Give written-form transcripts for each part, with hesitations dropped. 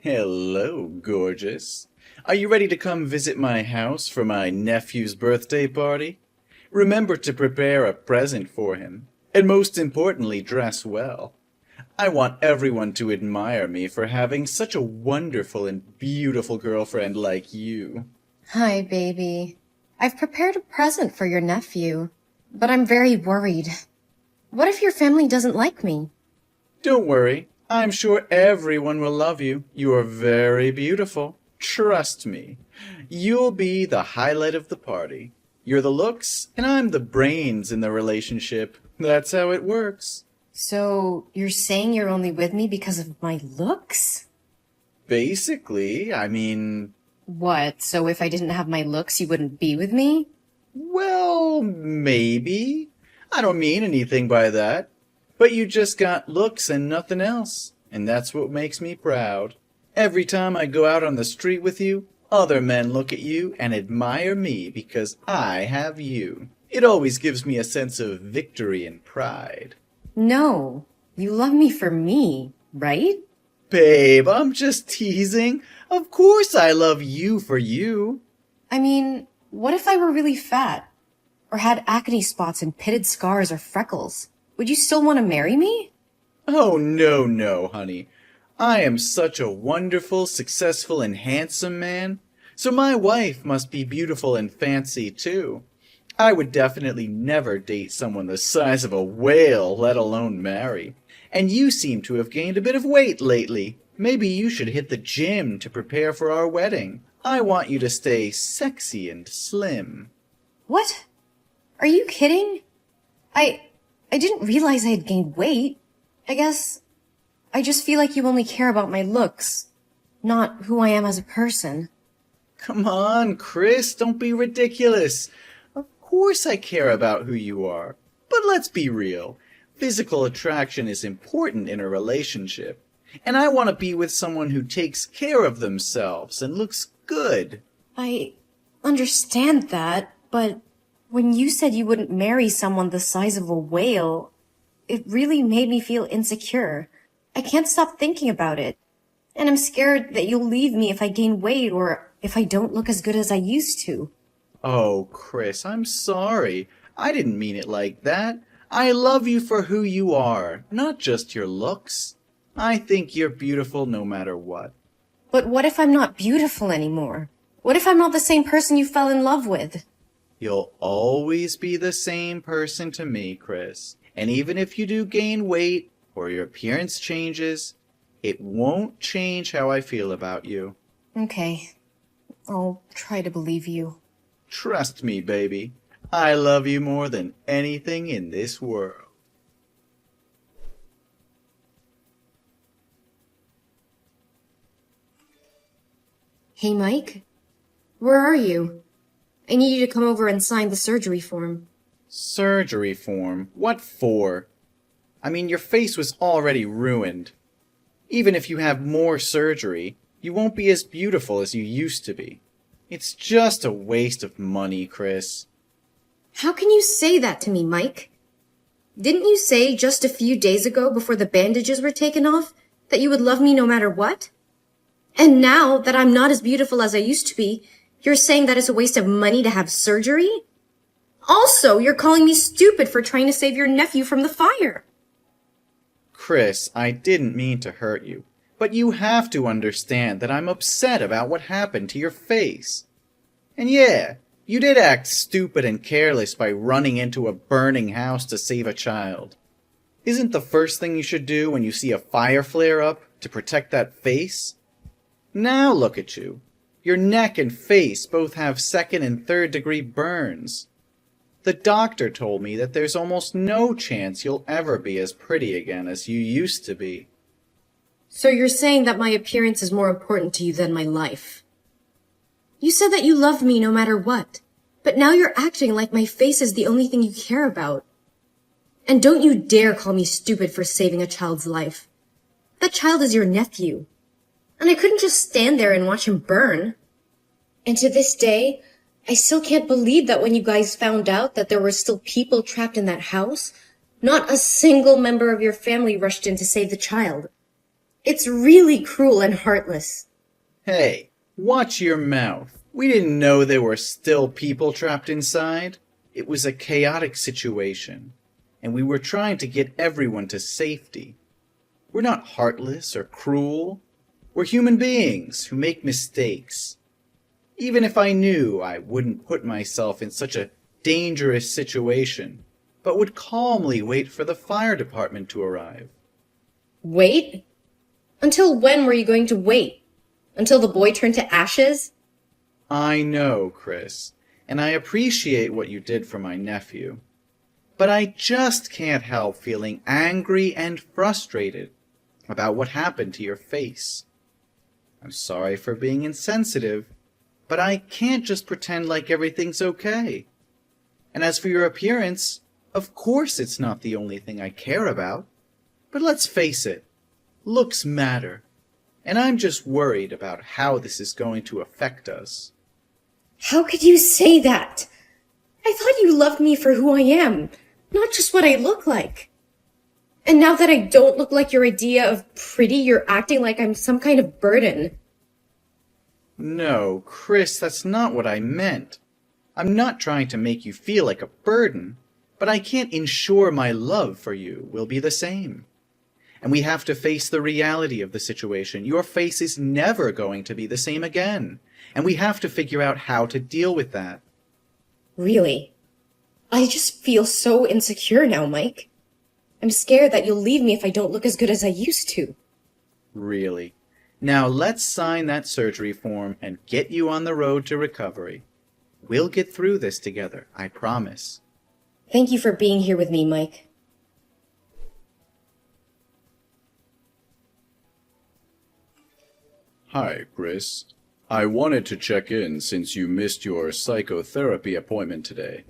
Hello, gorgeous. Are you ready to come visit my house for my nephew's birthday party? Remember to prepare a present for him, and most importantly, dress well. I want everyone to admire me for having such a wonderful and beautiful girlfriend like you. Hi, baby. I've prepared a present for your nephew, but I'm very worried. What if your family doesn't like me? Don't worry, I'm sure everyone will love you. You are very beautiful. Trust me. You'll be the highlight of the party. You're the looks, and I'm the brains in the relationship. That's how it works. So, you're saying you're only with me because of my looks? Basically, I mean... What, so if I didn't have my looks, you wouldn't be with me? Well, maybe. I don't mean anything by that. But you just got looks and nothing else. And that's what makes me proud. Every time I go out on the street with you, other men look at you and admire me because I have you. It always gives me a sense of victory and pride. No, you love me for me, right? Babe, I'm just teasing. Of course I love you for you. I mean, what if I were really fat? Or had acne spots and pitted scars or freckles? Would you still want to marry me? Oh, no, honey. I am such a wonderful, successful, and handsome man, so my wife must be beautiful and fancy too. I would definitely never date someone the size of a whale, let alone marry. And you seem to have gained a bit of weight lately. Maybe you should hit the gym to prepare for our wedding. I want you to stay sexy and slim. What? Are you kidding? I didn't realize I had gained weight. I guess I just feel like you only care about my looks, not who I am as a person. Come on, Chris, don't be ridiculous. Of course I care about who you are. But let's be real. Physical attraction is important in a relationship. And I want to be with someone who takes care of themselves and looks good. I understand that, but when you said you wouldn't marry someone the size of a whale, it really made me feel insecure. I can't stop thinking about it. And I'm scared that you'll leave me if I gain weight or if I don't look as good as I used to. Oh, Chris, I'm sorry. I didn't mean it like that. I love you for who you are, not just your looks. I think you're beautiful no matter what. But what if I'm not beautiful anymore? What if I'm not the same person you fell in love with? You'll always be the same person to me, Chris. And even if you do gain weight or your appearance changes, it won't change how I feel about you. Okay. I'll try to believe you. Trust me, baby. I love you more than anything in this world. Hey, Mike? Where are you? I need you to come over and sign the surgery form. Surgery form? What for? I mean, your face was already ruined. Even if you have more surgery, you won't be as beautiful as you used to be. It's just a waste of money, Chris. How can you say that to me, Mike? Didn't you say just a few days ago before the bandages were taken off that you would love me no matter what? And now that I'm not as beautiful as I used to be, you're saying that it's a waste of money to have surgery? Also, you're calling me stupid for trying to save your nephew from the fire. Chris, I didn't mean to hurt you, but you have to understand that I'm upset about what happened to your face. And yeah, you did act stupid and careless by running into a burning house to save a child. Isn't the first thing you should do when you see a fire flare up to protect that face? Now look at you. Your neck and face both have second and third degree burns. The doctor told me that there's almost no chance you'll ever be as pretty again as you used to be. So you're saying that my appearance is more important to you than my life? You said that you loved me no matter what, but now you're acting like my face is the only thing you care about. And don't you dare call me stupid for saving a child's life. That child is your nephew. And I couldn't just stand there and watch him burn. And to this day, I still can't believe that when you guys found out that there were still people trapped in that house, not a single member of your family rushed in to save the child. It's really cruel and heartless. Hey, watch your mouth. We didn't know there were still people trapped inside. It was a chaotic situation, and we were trying to get everyone to safety. We're not heartless or cruel. We're human beings who make mistakes. Even if I knew, I wouldn't put myself in such a dangerous situation, but would calmly wait for the fire department to arrive. Wait? Until when were you going to wait? Until the boy turned to ashes? I know, Chris, and I appreciate what you did for my nephew. But I just can't help feeling angry and frustrated about what happened to your face. I'm sorry for being insensitive, but I can't just pretend like everything's okay. And as for your appearance, of course it's not the only thing I care about. But let's face it, looks matter. And I'm just worried about how this is going to affect us. How could you say that? I thought you loved me for who I am, not just what I look like. And now that I don't look like your idea of pretty, you're acting like I'm some kind of burden. No, Chris, that's not what I meant. I'm not trying to make you feel like a burden, but I can't ensure my love for you will be the same. And we have to face the reality of the situation. Your face is never going to be the same again, and we have to figure out how to deal with that. Really? I just feel so insecure now, Mike. I'm scared that you'll leave me if I don't look as good as I used to. Really? Now let's sign that surgery form and get you on the road to recovery. We'll get through this together, I promise. Thank you for being here with me, Mike. Hi, Chris. I wanted to check in since you missed your psychotherapy appointment today.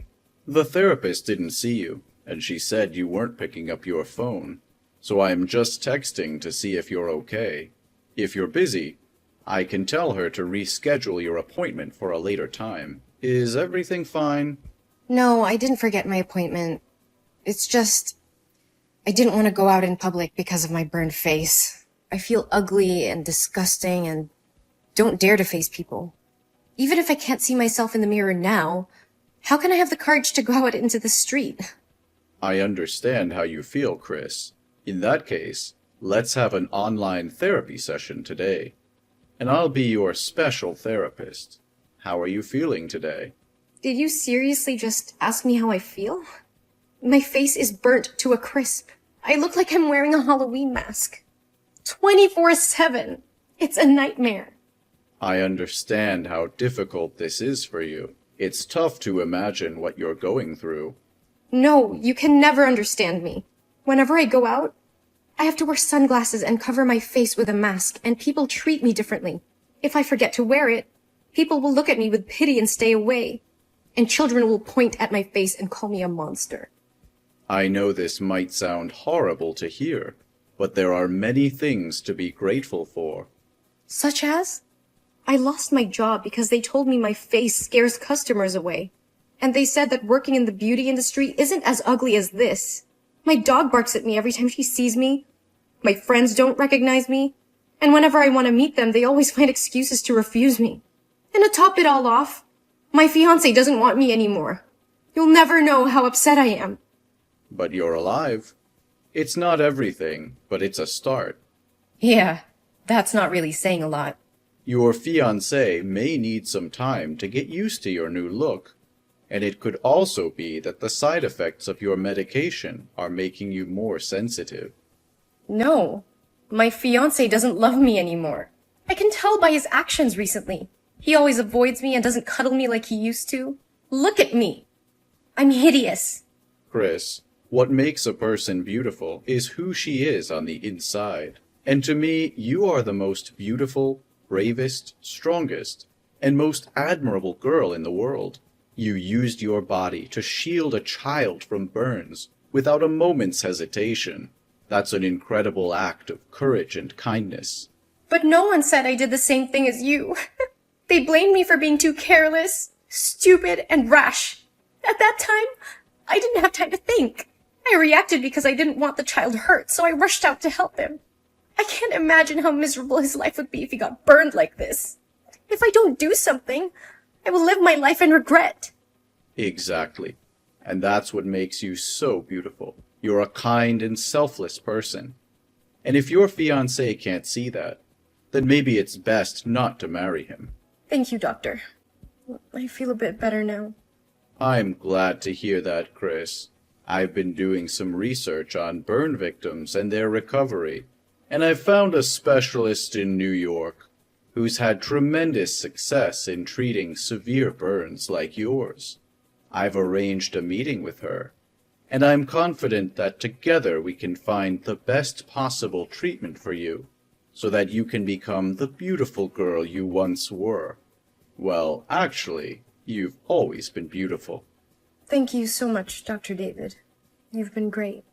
The therapist didn't see you, and she said you weren't picking up your phone, so I'm just texting to see if you're okay. If you're busy, I can tell her to reschedule your appointment for a later time. Is everything fine? No, I didn't forget my appointment. It's just, I didn't want to go out in public because of my burned face. I feel ugly and disgusting and don't dare to face people. Even if I can't see myself in the mirror now, how can I have the courage to go out into the street? I understand how you feel, Chris. In that case, let's have an online therapy session today. And I'll be your special therapist. How are you feeling today? Did you seriously just ask me how I feel? My face is burnt to a crisp. I look like I'm wearing a Halloween mask. 24/7. It's a nightmare. I understand how difficult this is for you. It's tough to imagine what you're going through. No, you can never understand me. Whenever I go out, I have to wear sunglasses and cover my face with a mask, and people treat me differently. If I forget to wear it, people will look at me with pity and stay away. And children will point at my face and call me a monster. I know this might sound horrible to hear, but there are many things to be grateful for. Such as? I lost my job because they told me my face scares customers away. And they said that working in the beauty industry isn't as ugly as this. My dog barks at me every time she sees me. My friends don't recognize me. And whenever I want to meet them, they always find excuses to refuse me. And to top it all off, my fiance doesn't want me anymore. You'll never know how upset I am. But you're alive. It's not everything, but it's a start. Yeah, that's not really saying a lot. Your fiancé may need some time to get used to your new look, and it could also be that the side effects of your medication are making you more sensitive. No, my fiance doesn't love me anymore. I can tell by his actions recently. He always avoids me and doesn't cuddle me like he used to. Look at me. I'm hideous. Chris, what makes a person beautiful is who she is on the inside. And to me, you are the most beautiful, bravest, strongest, and most admirable girl in the world. You used your body to shield a child from burns without a moment's hesitation. That's an incredible act of courage and kindness. But no one said I did the same thing as you. They blamed me for being too careless, stupid, and rash. At that time, I didn't have time to think. I reacted because I didn't want the child hurt, so I rushed out to help him. I can't imagine how miserable his life would be if he got burned like this. If I don't do something, I will live my life in regret. Exactly. And that's what makes you so beautiful. You're a kind and selfless person. And if your fiancé can't see that, then maybe it's best not to marry him. Thank you, Doctor. I feel a bit better now. I'm glad to hear that, Chris. I've been doing some research on burn victims and their recovery, and I've found a specialist in New York who's had tremendous success in treating severe burns like yours. I've arranged a meeting with her, and I'm confident that together we can find the best possible treatment for you, so that you can become the beautiful girl you once were. Well, actually, you've always been beautiful. Thank you so much, Dr. David. You've been great.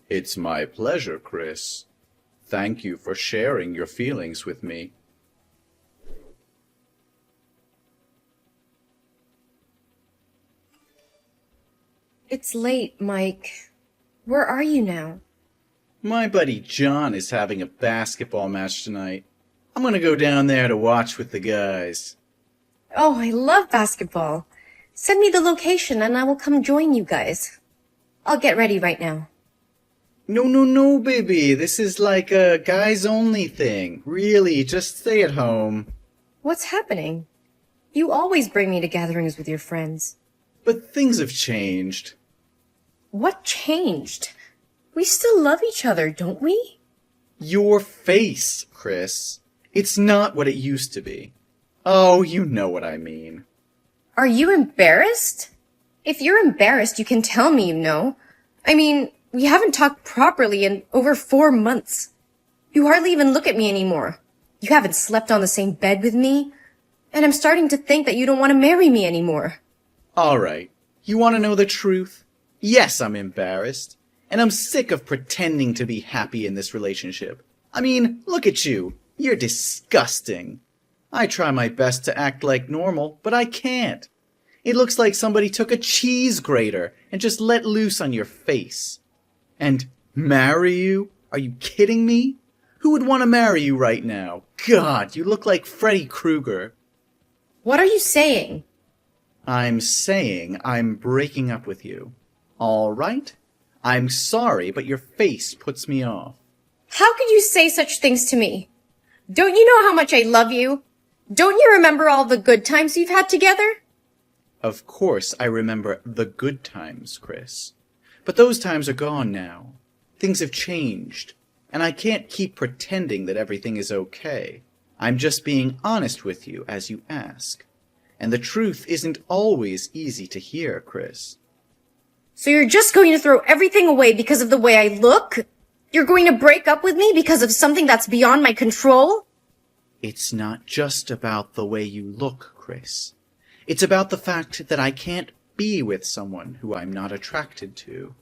It's my pleasure, Chris. Thank you for sharing your feelings with me. It's late, Mike. Where are you now? My buddy John is having a basketball match tonight. I'm gonna go down there to watch with the guys. Oh, I love basketball. Send me the location and I will come join you guys. I'll get ready right now. No, baby. This is like a guys-only thing. Really, just stay at home. What's happening? You always bring me to gatherings with your friends. But things have changed. What changed? We still love each other, don't we? Your face, Chris. It's not what it used to be. Oh, you know what I mean. Are you embarrassed? If you're embarrassed, you can tell me, you know. I mean, we haven't talked properly in over 4 months. You hardly even look at me anymore. You haven't slept on the same bed with me. And I'm starting to think that you don't want to marry me anymore. All right. You want to know the truth? Yes, I'm embarrassed. And I'm sick of pretending to be happy in this relationship. I mean, look at you. You're disgusting. I try my best to act like normal, but I can't. It looks like somebody took a cheese grater and just let loose on your face. And marry you? Are you kidding me? Who would want to marry you right now? God, you look like Freddy Krueger. What are you saying? I'm saying I'm breaking up with you. All right? I'm sorry, but your face puts me off. How could you say such things to me? Don't you know how much I love you? Don't you remember all the good times we've had together? Of course I remember the good times, Chris. But those times are gone now. Things have changed, and I can't keep pretending that everything is okay. I'm just being honest with you as you ask. And the truth isn't always easy to hear, Chris. So you're just going to throw everything away because of the way I look? You're going to break up with me because of something that's beyond my control? It's not just about the way you look, Chris. It's about the fact that I can't be with someone who I'm not attracted to.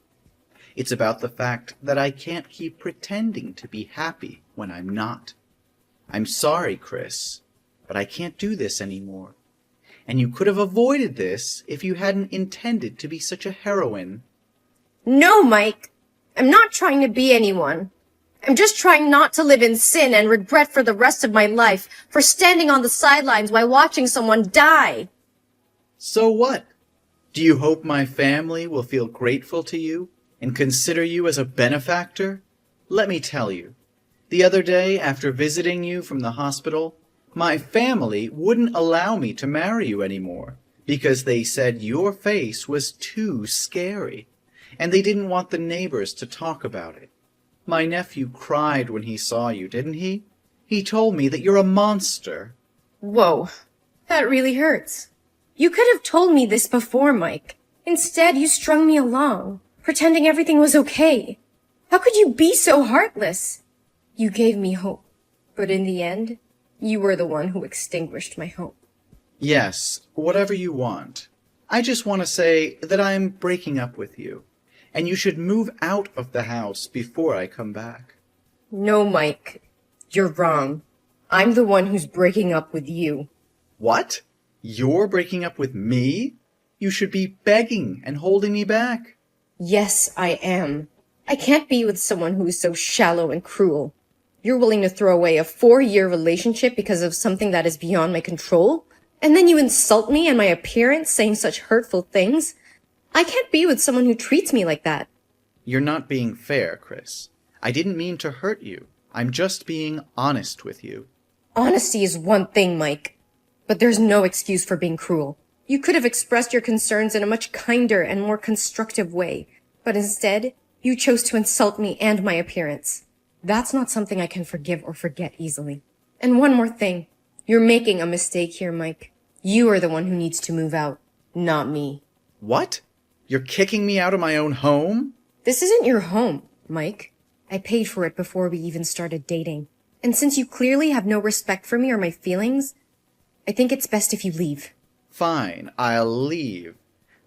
It's about the fact that I can't keep pretending to be happy when I'm not. I'm sorry, Chris, but I can't do this anymore. And you could have avoided this if you hadn't intended to be such a heroine. No, Mike. I'm not trying to be anyone. I'm just trying not to live in sin and regret for the rest of my life for standing on the sidelines while watching someone die. So what? Do you hope my family will feel grateful to you and consider you as a benefactor? Let me tell you, the other day after visiting you from the hospital, my family wouldn't allow me to marry you anymore because they said your face was too scary, and they didn't want the neighbors to talk about it. My nephew cried when he saw you, didn't he? He told me that you're a monster. Whoa, that really hurts. You could have told me this before, Mike. Instead, you strung me along, pretending everything was okay. How could you be so heartless? You gave me hope, but in the end, you were the one who extinguished my hope. Yes, whatever you want. I just want to say that I'm breaking up with you, and you should move out of the house before I come back. No, Mike. You're wrong. I'm the one who's breaking up with you. What? You're breaking up with me? You should be begging and holding me back. Yes, I am. I can't be with someone who is so shallow and cruel. You're willing to throw away a 4-year relationship because of something that is beyond my control? And then you insult me and my appearance, saying such hurtful things? I can't be with someone who treats me like that. You're not being fair, Chris. I didn't mean to hurt you. I'm just being honest with you. Honesty is one thing, Mike. But there's no excuse for being cruel. You could have expressed your concerns in a much kinder and more constructive way. But instead, you chose to insult me and my appearance. That's not something I can forgive or forget easily. And one more thing. You're making a mistake here, Mike. You are the one who needs to move out, not me. What? You're kicking me out of my own home? This isn't your home, Mike. I paid for it before we even started dating. And since you clearly have no respect for me or my feelings, I think it's best if you leave. Fine, I'll leave.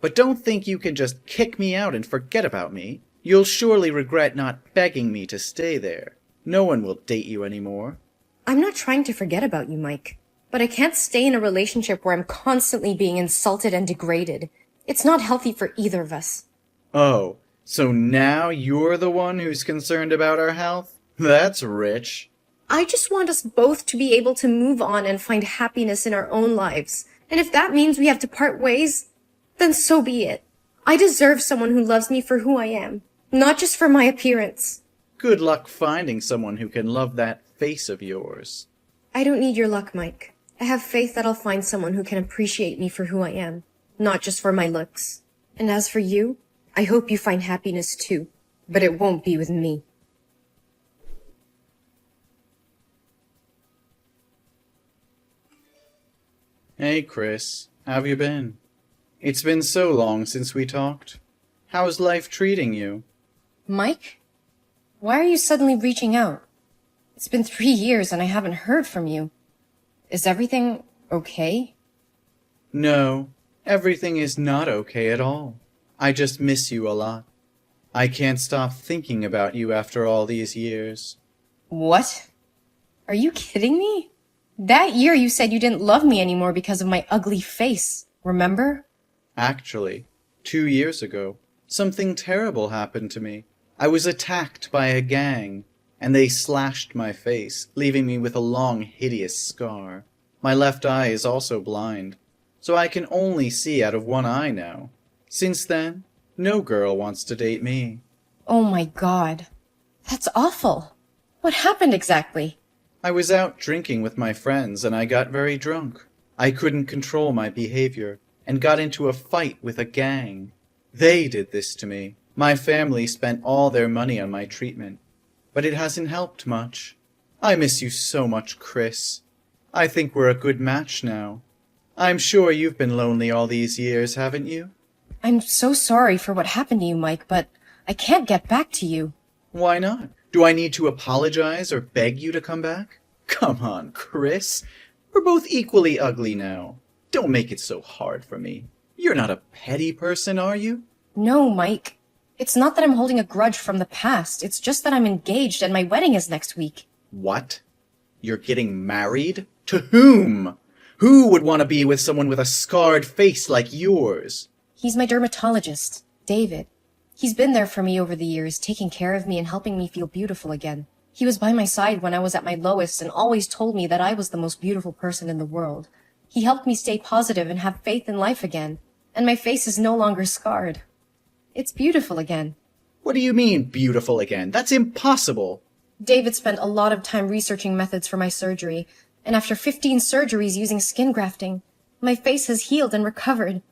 But don't think you can just kick me out and forget about me. You'll surely regret not begging me to stay there. No one will date you anymore. I'm not trying to forget about you, Mike. But I can't stay in a relationship where I'm constantly being insulted and degraded. It's not healthy for either of us. Oh, so now you're the one who's concerned about our health? That's rich. I just want us both to be able to move on and find happiness in our own lives. And if that means we have to part ways, then so be it. I deserve someone who loves me for who I am, not just for my appearance. Good luck finding someone who can love that face of yours. I don't need your luck, Mike. I have faith that I'll find someone who can appreciate me for who I am, not just for my looks. And as for you, I hope you find happiness too, but it won't be with me. Hey, Chris. How've you been? It's been so long since we talked. How's life treating you? Mike? Why are you suddenly reaching out? It's been 3 years and I haven't heard from you. Is everything okay? No, everything is not okay at all. I just miss you a lot. I can't stop thinking about you after all these years. What? Are you kidding me? That year you said you didn't love me anymore because of my ugly face, remember? Actually, 2 years ago, something terrible happened to me. I was attacked by a gang, and they slashed my face, leaving me with a long, hideous scar. My left eye is also blind, so I can only see out of one eye now. Since then, no girl wants to date me. Oh my God. That's awful. What happened exactly? I was out drinking with my friends and I got very drunk. I couldn't control my behavior and got into a fight with a gang. They did this to me. My family spent all their money on my treatment, but it hasn't helped much. I miss you so much, Chris. I think we're a good match now. I'm sure you've been lonely all these years, haven't you? I'm so sorry for what happened to you, Mike, but I can't get back to you. Why not? Do I need to apologize or beg you to come back? Come on, Chris. We're both equally ugly now. Don't make it so hard for me. You're not a petty person, are you? No, Mike. It's not that I'm holding a grudge from the past. It's just that I'm engaged and my wedding is next week. What? You're getting married? To whom? Who would want to be with someone with a scarred face like yours? He's my dermatologist, David. He's been there for me over the years, taking care of me and helping me feel beautiful again. He was by my side when I was at my lowest and always told me that I was the most beautiful person in the world. He helped me stay positive and have faith in life again. And my face is no longer scarred. It's beautiful again. What do you mean, beautiful again? That's impossible. David spent a lot of time researching methods for my surgery, and after 15 surgeries using skin grafting, my face has healed and recovered.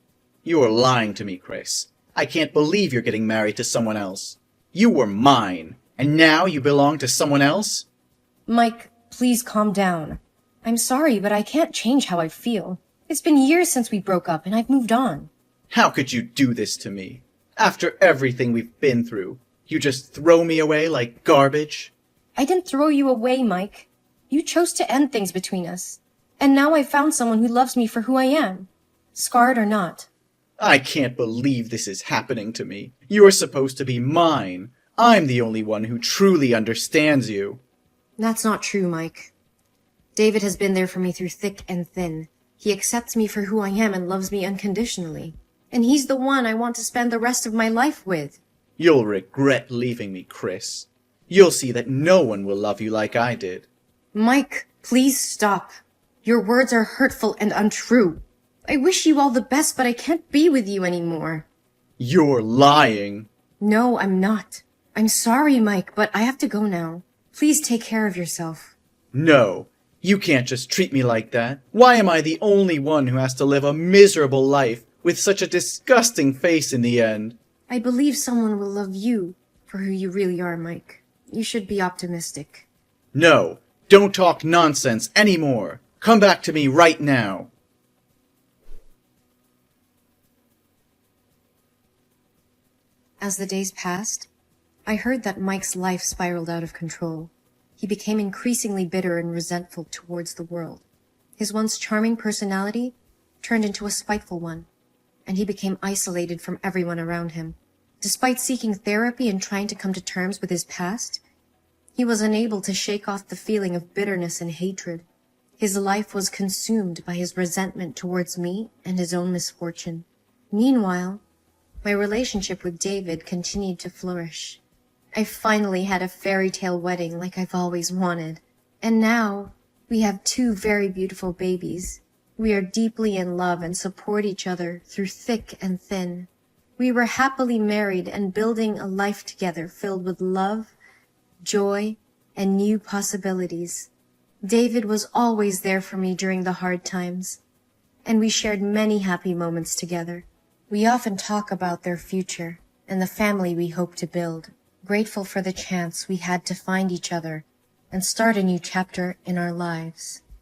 You're lying to me, Chris. I can't believe you're getting married to someone else. You were mine, and now you belong to someone else? Mike, please calm down. I'm sorry, but I can't change how I feel. It's been years since we broke up, and I've moved on. How could you do this to me? After everything we've been through, you just throw me away like garbage? I didn't throw you away, Mike. You chose to end things between us. And now I've found someone who loves me for who I am, scarred or not. I can't believe this is happening to me. You're supposed to be mine. I'm the only one who truly understands you. That's not true, Mike. David has been there for me through thick and thin. He accepts me for who I am and loves me unconditionally. And he's the one I want to spend the rest of my life with. You'll regret leaving me, Chris. you'll see that no one will love you like I did. Mike, please stop. Your words are hurtful and untrue. I wish you all the best, but I can't be with you anymore. You're lying. No, I'm not. I'm sorry, Mike, but I have to go now. Please take care of yourself. No, you can't just treat me like that. Why am I the only one who has to live a miserable life with such a disgusting face in the end? I believe someone will love you for who you really are, Mike. You should be optimistic. No, don't talk nonsense anymore. Come back to me right now. As the days passed, I heard that Mike's life spiraled out of control. He became increasingly bitter and resentful towards the world. His once charming personality turned into a spiteful one, and he became isolated from everyone around him. Despite seeking therapy and trying to come to terms with his past, he was unable to shake off the feeling of bitterness and hatred. His life was consumed by his resentment towards me and his own misfortune. Meanwhile, my relationship with David continued to flourish. I finally had a fairy tale wedding like I've always wanted. And now, we have 2 very beautiful babies. We are deeply in love and support each other through thick and thin. We were happily married and building a life together filled with love, joy, and new possibilities. David was always there for me during the hard times, and we shared many happy moments together. We often talk about their future and the family we hope to build, grateful for the chance we had to find each other and start a new chapter in our lives.